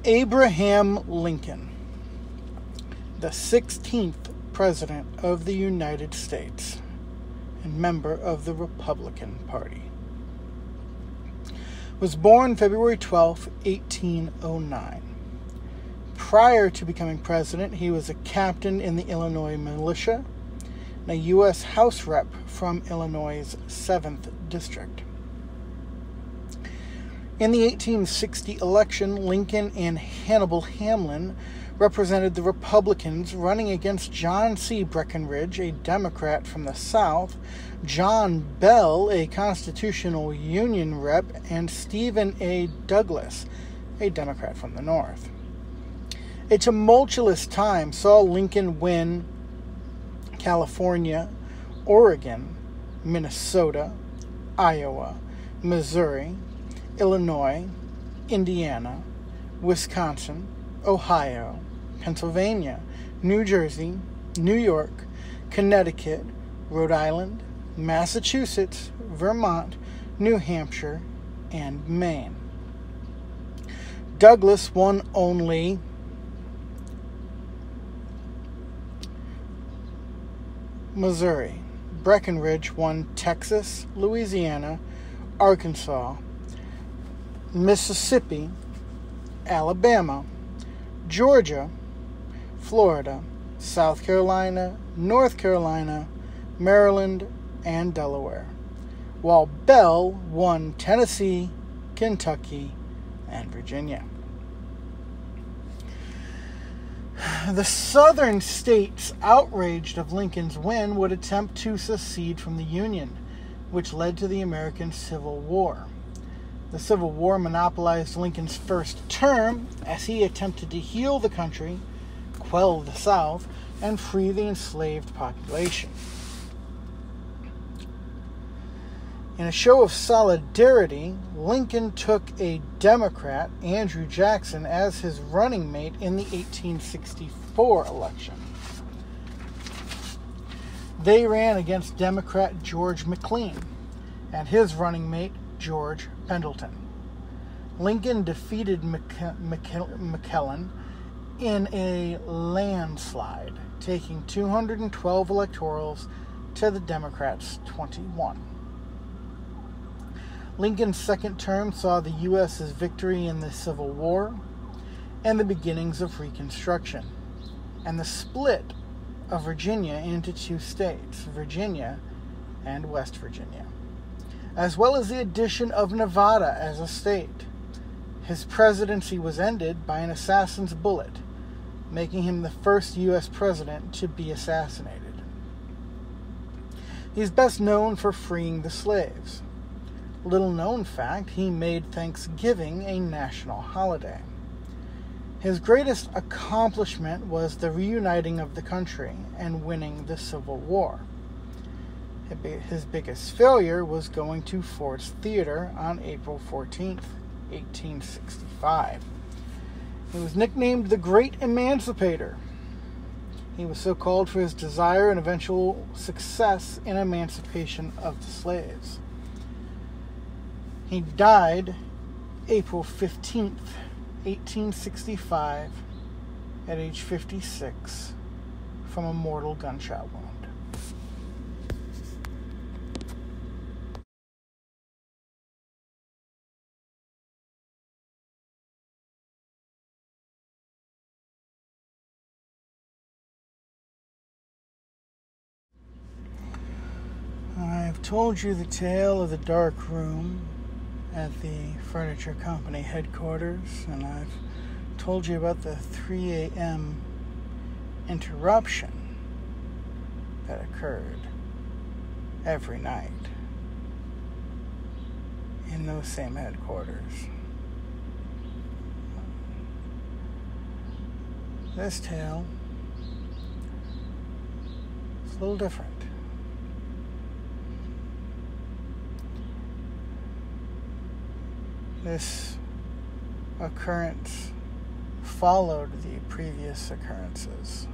Abraham Lincoln, the 16th President of the United States and member of the Republican Party, was born February 12, 1809. Prior to becoming president, he was a captain in the Illinois militia and a U.S. House rep from Illinois' 7th District. In the 1860 election, Lincoln and Hannibal Hamlin represented the Republicans, running against John C. Breckinridge, a Democrat from the South, John Bell, a Constitutional Union rep, and Stephen A. Douglas, a Democrat from the North. A tumultuous time saw Lincoln win California, Oregon, Minnesota, Iowa, Missouri, Illinois, Indiana, Wisconsin, Ohio, Pennsylvania, New Jersey, New York, Connecticut, Rhode Island, Massachusetts, Vermont, New Hampshire, and Maine. Douglas won only Missouri. Breckinridge won Texas, Louisiana, Arkansas, Mississippi, Alabama, Georgia, Florida, South Carolina, North Carolina, Maryland, and Delaware, while Bell won Tennessee, Kentucky, and Virginia. The southern states, outraged of Lincoln's win, would attempt to secede from the Union, which led to the American Civil War. The Civil War monopolized Lincoln's first term as he attempted to heal the country, quell the South, and free the enslaved population. In a show of solidarity, Lincoln took a Democrat, Andrew Jackson, as his running mate in the 1864 election. They ran against Democrat George McLean and his running mate, George Pendleton. Lincoln defeated McClellan in a landslide, taking 212 electorals to the Democrats' 21. Lincoln's second term saw the U.S.'s victory in the Civil War and the beginnings of Reconstruction, and the split of Virginia into two states, Virginia and West Virginia, as well as the addition of Nevada as a state. His presidency was ended by an assassin's bullet, making him the first U.S. president to be assassinated. He's best known for freeing the slaves. Little known fact, he made Thanksgiving a national holiday. His greatest accomplishment was the reuniting of the country and winning the Civil War. His biggest failure was going to Ford's Theater on April 14th, 1865. He was nicknamed the Great Emancipator. He was so called for his desire and eventual success in emancipation of the slaves. He died April 15th, 1865, at age 56, from a mortal gunshot wound. I've told you the tale of the dark room at the furniture company headquarters, and I've told you about the 3 a.m. interruption that occurred every night in those same headquarters. This tale is a little different. This occurrence followed the previous occurrences.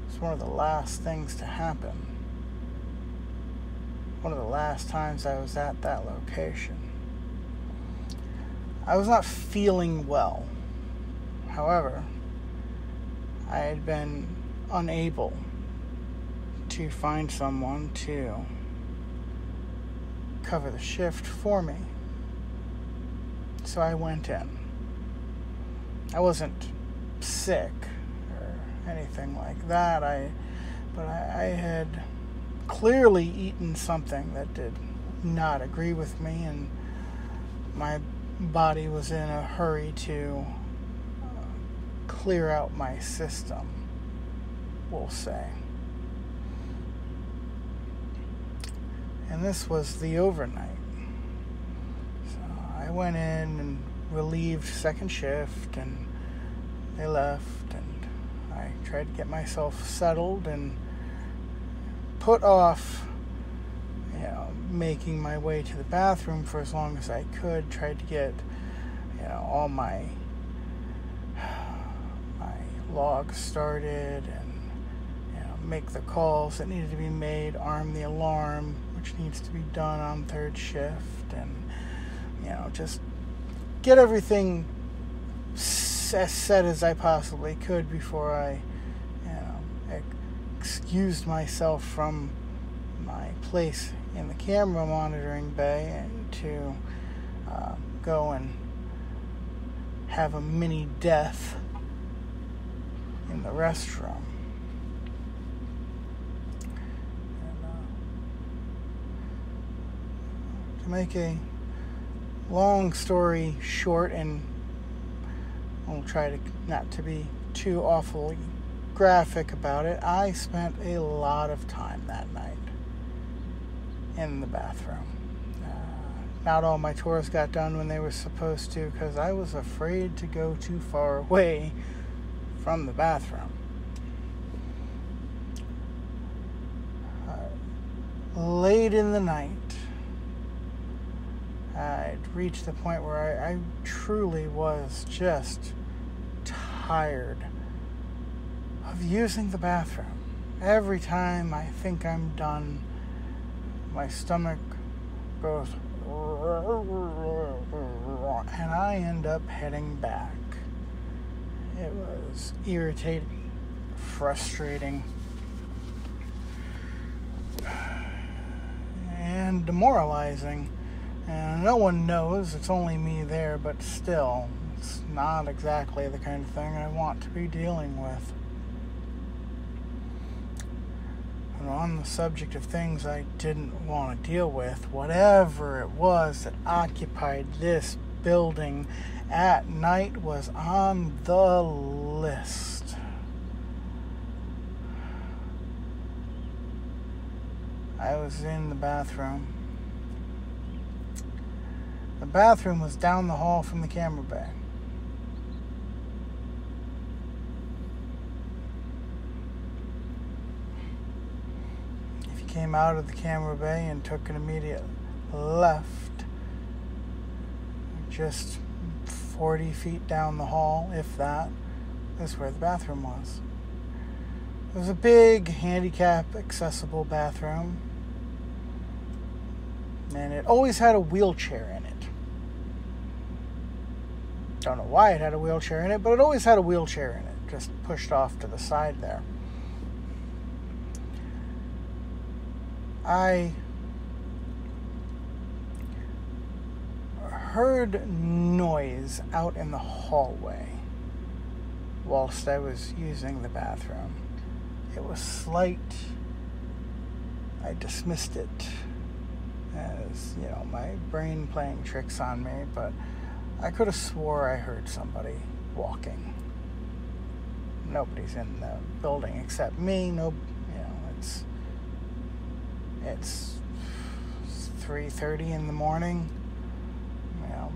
It's one of the last things to happen. One of the last times I was at that location. I was not feeling well. However, I had been unable to find someone to cover the shift for me. So I went in. I wasn't sick or anything like that. But I had clearly eaten something that did not agree with me, and my body was in a hurry to clear out my system, we'll say. And this was the overnight. So I went in and relieved second shift, and they left, and I tried to get myself settled and put off, making my way to the bathroom for as long as I could. Tried to get, all my logs started, and make the calls that needed to be made, arm the alarm, which needs to be done on third shift, and just get everything as set as I possibly could before I excused myself from my place in the camera monitoring bay and to go and have a mini death in the restroom. To make a long story short, and I'll try to not to be too awfully graphic about it, I spent a lot of time that night in the bathroom. Not all my tours got done when they were supposed to, because I was afraid to go too far away from the bathroom. Late in the night, I'd reached the point where I truly was just tired of using the bathroom. Every time I think I'm done, my stomach goes and I end up heading back. It was irritating, frustrating, and demoralizing. And no one knows, it's only me there, but still, it's not exactly the kind of thing I want to be dealing with. And on the subject of things I didn't want to deal with, whatever it was that occupied this building at night was on the list. I was in the bathroom. The bathroom was down the hall from the camera bay. If you came out of the camera bay and took an immediate left, just 40 feet down the hall, if that, is where the bathroom was. It was a big, handicap accessible bathroom, and it always had a wheelchair in it. Don't know why it had a wheelchair in it, but it always had a wheelchair in it, just pushed off to the side there. I heard noise out in the hallway whilst I was using the bathroom. It was slight. I dismissed it as, my brain playing tricks on me, but I could have swore I heard somebody walking. Nobody's in the building except me. It's 3:30 in the morning.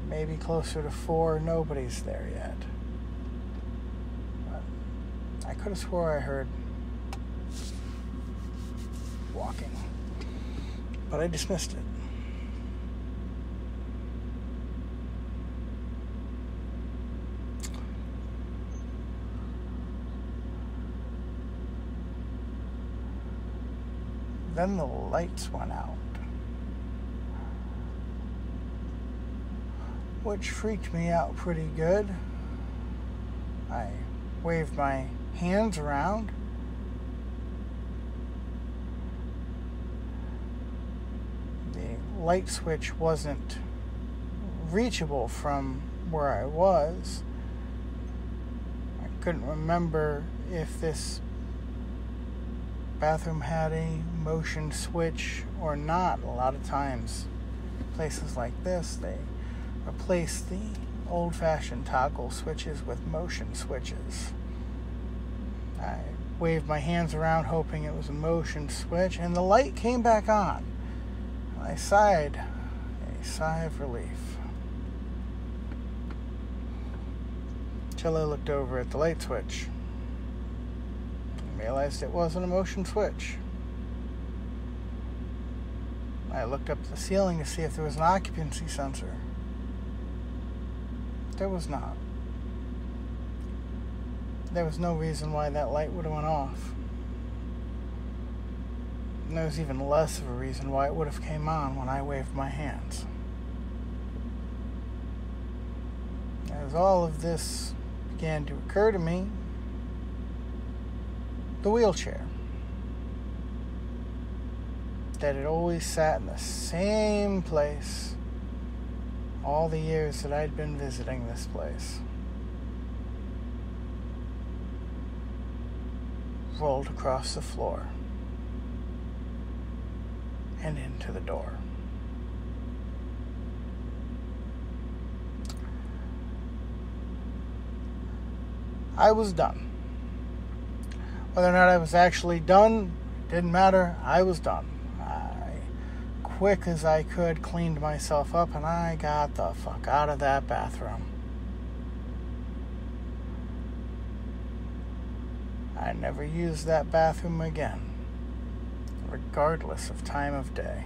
Maybe closer to 4. Nobody's there yet. But I could have swore I heard walking, but I dismissed it. Then the lights went out, which freaked me out pretty good. I waved my hands around. The light switch wasn't reachable from where I was. I couldn't remember if this bathroom had a motion switch or not. A lot of times, places like this, they replace the old-fashioned toggle switches with motion switches. I waved my hands around hoping it was a motion switch, and the light came back on. I sighed a sigh of relief. Till I looked over at the light switch and realized it wasn't a motion switch. I looked up at the ceiling to see if there was an occupancy sensor. There was not. There was no reason why that light would have went off. And there was even less of a reason why it would have came on when I waved my hands. As all of this began to occur to me, the wheelchair that had always sat in the same place all the years that I'd been visiting this place rolled across the floor and into the door. I was done. Whether or not I was actually done, didn't matter. I was done. Quick as I could, cleaned myself up, and I got the fuck out of that bathroom. I never used that bathroom again, regardless of time of day.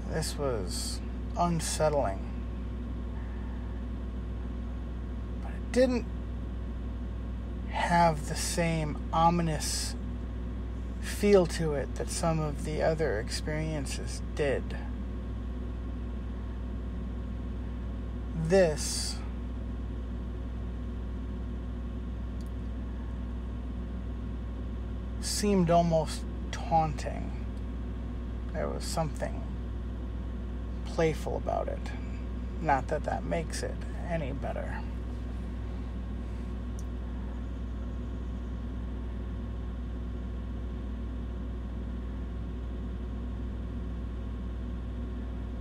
This was unsettling, but it didn't have the same ominous feel to it that some of the other experiences did. This seemed almost taunting. There was something playful about it. Not that that makes it any better.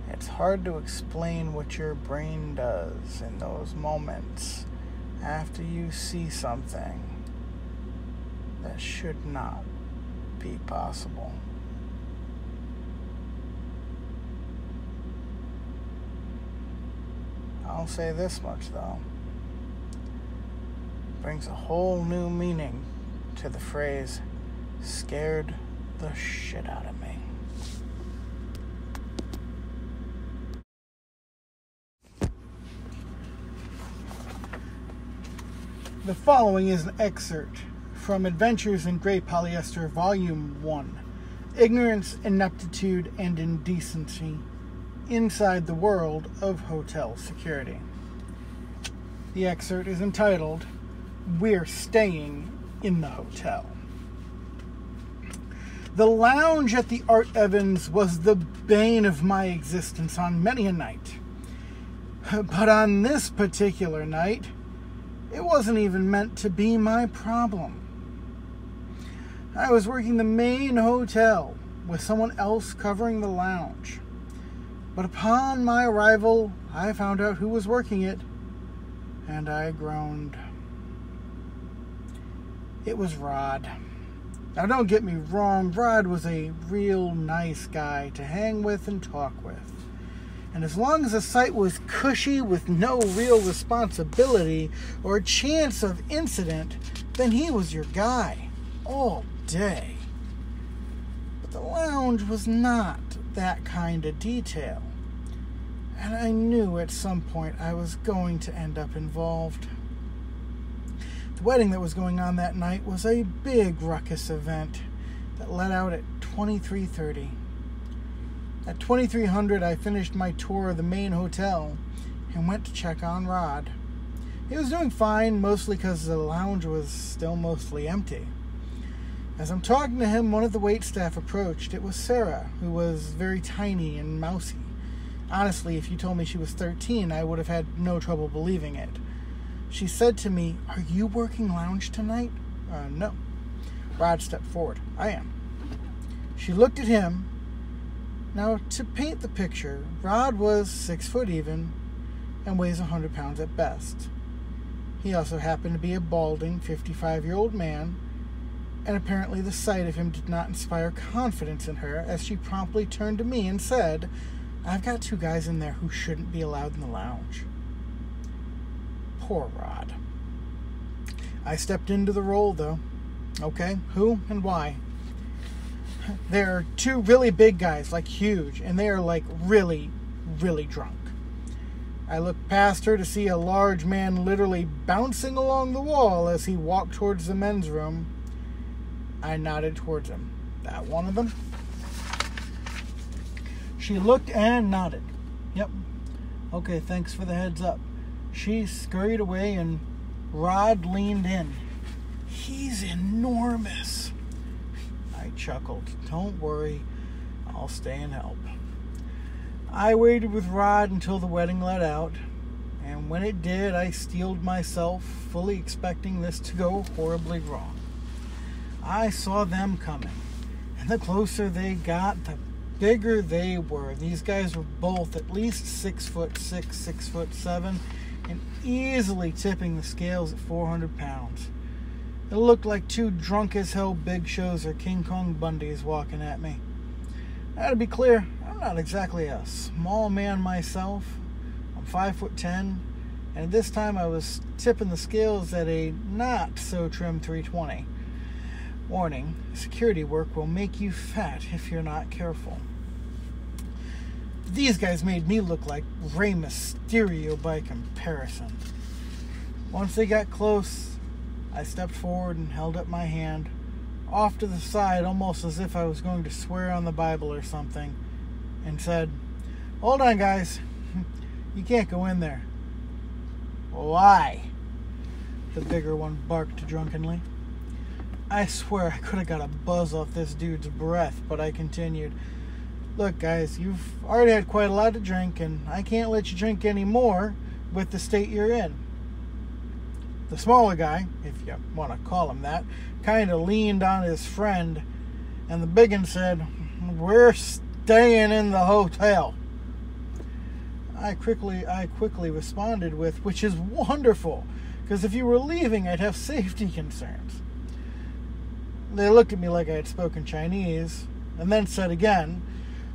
It's hard to explain what your brain does in those moments after you see something that should not be possible. I'll say this much, though. It brings a whole new meaning to the phrase, scared the shit out of me. The following is an excerpt from Adventures in Grey Polyester, Volume 1, Ignorance, Ineptitude, and Indecency Inside the World of Hotel Security. The excerpt is entitled, We're Staying in the Hotel. The lounge at the Art Evans was the bane of my existence on many a night. But on this particular night, it wasn't even meant to be my problem. I was working the main hotel with someone else covering the lounge. But upon my arrival, I found out who was working it, and I groaned. It was Rod. Now don't get me wrong, Rod was a real nice guy to hang with and talk with. And as long as the site was cushy with no real responsibility or chance of incident, then he was your guy all day. But the lounge was not that kind of detail. And I knew at some point I was going to end up involved. The wedding that was going on that night was a big ruckus event that let out at 23:30. At 2300, I finished my tour of the main hotel and went to check on Rod. He was doing fine, mostly because the lounge was still mostly empty. As I'm talking to him, one of the waitstaff approached. It was Sarah, who was very tiny and mousy. Honestly, if you told me she was 13, I would have had no trouble believing it. She said to me, "Are you working lounge tonight?" No. Rod stepped forward. "I am." She looked at him. Now, to paint the picture, Rod was 6 foot even and weighs 100 pounds at best. He also happened to be a balding 55-year-old man, and apparently the sight of him did not inspire confidence in her, as she promptly turned to me and said, "I've got 2 guys in there who shouldn't be allowed in the lounge." Poor Rod. I stepped into the role, though. Okay, who and why? There are 2 really big guys, like huge, and they are like really, really drunk. I looked past her to see a large man literally bouncing along the wall as he walked towards the men's room. I nodded towards him. "That one of them?" She looked and nodded. "Yep." "Okay, thanks for the heads up." She scurried away and Rod leaned in. "He's enormous." I chuckled. "Don't worry, I'll stay and help." I waited with Rod until the wedding let out, and when it did, I steeled myself, fully expecting this to go horribly wrong. I saw them coming, and the closer they got, the bigger they were. These guys were both at least 6'6", 6'7", and easily tipping the scales at 400 pounds. It looked like 2 drunk-as-hell Big Shows or King Kong Bundys walking at me. Now, to be clear, I'm not exactly a small man myself. I'm 5'10", and at this time I was tipping the scales at a not-so-trim 320. Warning, security work will make you fat if you're not careful. These guys made me look like Rey Mysterio by comparison. Once they got close, I stepped forward and held up my hand, off to the side, almost as if I was going to swear on the Bible or something, and said, "Hold on, guys. You can't go in there." "Why?" the bigger one barked drunkenly. I swear I could have got a buzz off this dude's breath, but I continued. "Look, guys, you've already had quite a lot to drink, and I can't let you drink any more with the state you're in." The smaller guy, if you want to call him that, kind of leaned on his friend, and the big one said, "We're staying in the hotel." I quickly responded with, "Which is wonderful, because if you were leaving, I'd have safety concerns." They looked at me like I had spoken Chinese, and then said again,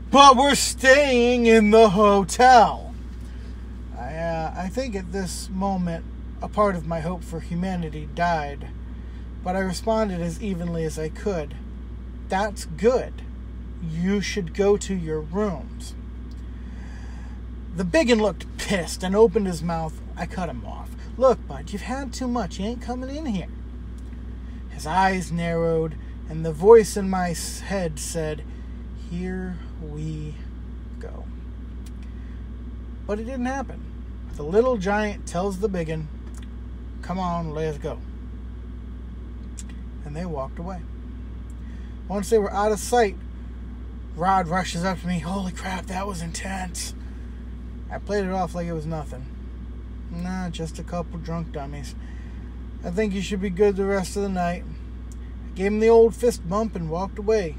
"But we're staying in the hotel." I think at this moment, a part of my hope for humanity died, but I responded as evenly as I could. "That's good. You should go to your rooms." The biggin looked pissed and opened his mouth. I cut him off. "Look, bud, you've had too much. You ain't coming in here." His eyes narrowed, and the voice in my head said, "Here we go." But it didn't happen. The little giant tells the biggin, "Come on, let's go." And they walked away. Once they were out of sight, Rod rushes up to me. "Holy crap, that was intense." I played it off like it was nothing. "Nah, just a couple drunk dummies. I think you should be good the rest of the night." I gave him the old fist bump and walked away.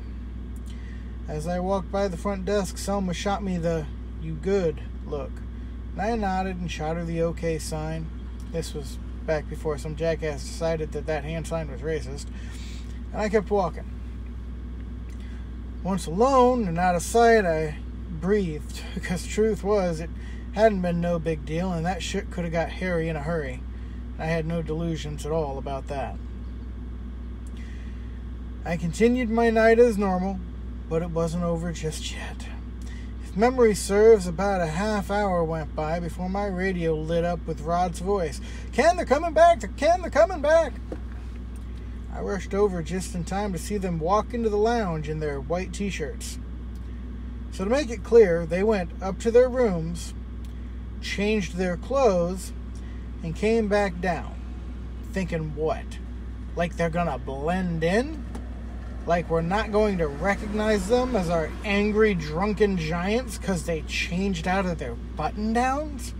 As I walked by the front desk, Selma shot me the "you good" look, and I nodded and shot her the okay sign. This was back before some jackass decided that hand sign was racist, and I kept walking. Once alone and out of sight, I breathed, because the truth was it hadn't been no big deal, and that shit could have got hairy in a hurry. I had no delusions at all about that. I continued my night as normal, but it wasn't over just yet. If memory serves, about a half hour went by before my radio lit up with Rod's voice. "Ken, they're coming back! Ken, they're coming back!" I rushed over just in time to see them walk into the lounge in their white t-shirts. So to make it clear, they went up to their rooms, changed their clothes, and came back down. Thinking what? Like they're gonna blend in? Like we're not going to recognize them as our angry, drunken giants because they changed out of their button-downs?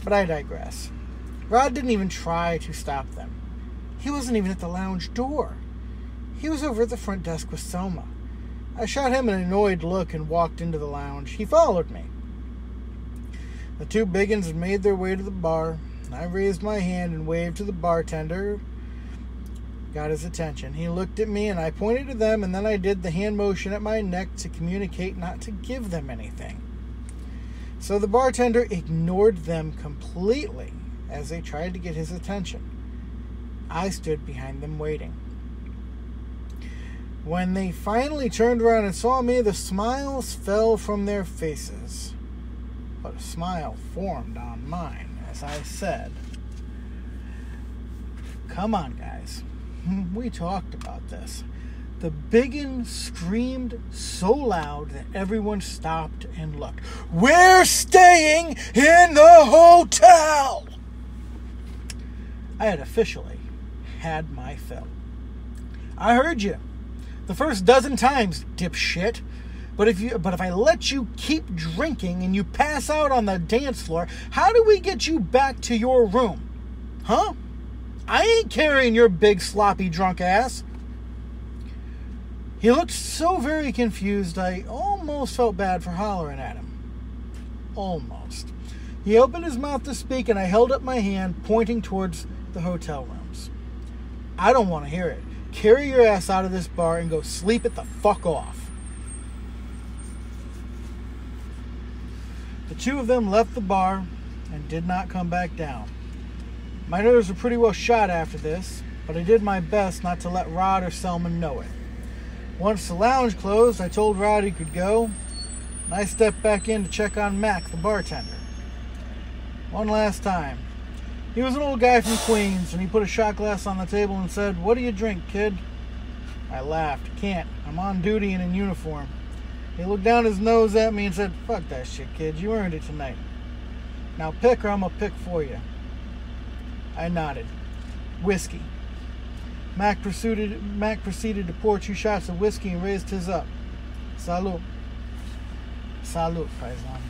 But I digress. Rod didn't even try to stop them. He wasn't even at the lounge door. He was over at the front desk with Selma. I shot him an annoyed look and walked into the lounge. He followed me. The two biggins had made their way to the bar. I raised my hand and waved to the bartender. Got his attention. He looked at me and I pointed to them, and then I did the hand motion at my neck to communicate not to give them anything. So the bartender ignored them completely as they tried to get his attention. I stood behind them waiting. When they finally turned around and saw me, the smiles fell from their faces. But a smile formed on mine as I said, "Come on, guys. We talked about this." The biggin screamed so loud that everyone stopped and looked. "We're staying in the hotel!" I had officially had my fill. "I heard you the first dozen times, dipshit. But if I let you keep drinking and you pass out on the dance floor, how do we get you back to your room? Huh? I ain't carrying your big sloppy drunk ass." He looked so very confused, I almost felt bad for hollering at him. Almost. He opened his mouth to speak, and I held up my hand, pointing towards the hotel rooms. "I don't want to hear it. Carry your ass out of this bar and go sleep it the fuck off." The two of them left the bar and did not come back down. My nerves were pretty well shot after this, but I did my best not to let Rod or Selma know it. Once the lounge closed, I told Rod he could go, and I stepped back in to check on Mac, the bartender. One last time. He was an old guy from Queens, and he put a shot glass on the table and said, "What do you drink, kid?" I laughed. "Can't. I'm on duty and in uniform." He looked down his nose at me and said, "Fuck that shit, kid. You earned it tonight. Now pick or I'm gonna pick for you." I nodded. "Whiskey." Mac proceeded to pour 2 shots of whiskey and raised his up. "Salud." "Salud, paisan."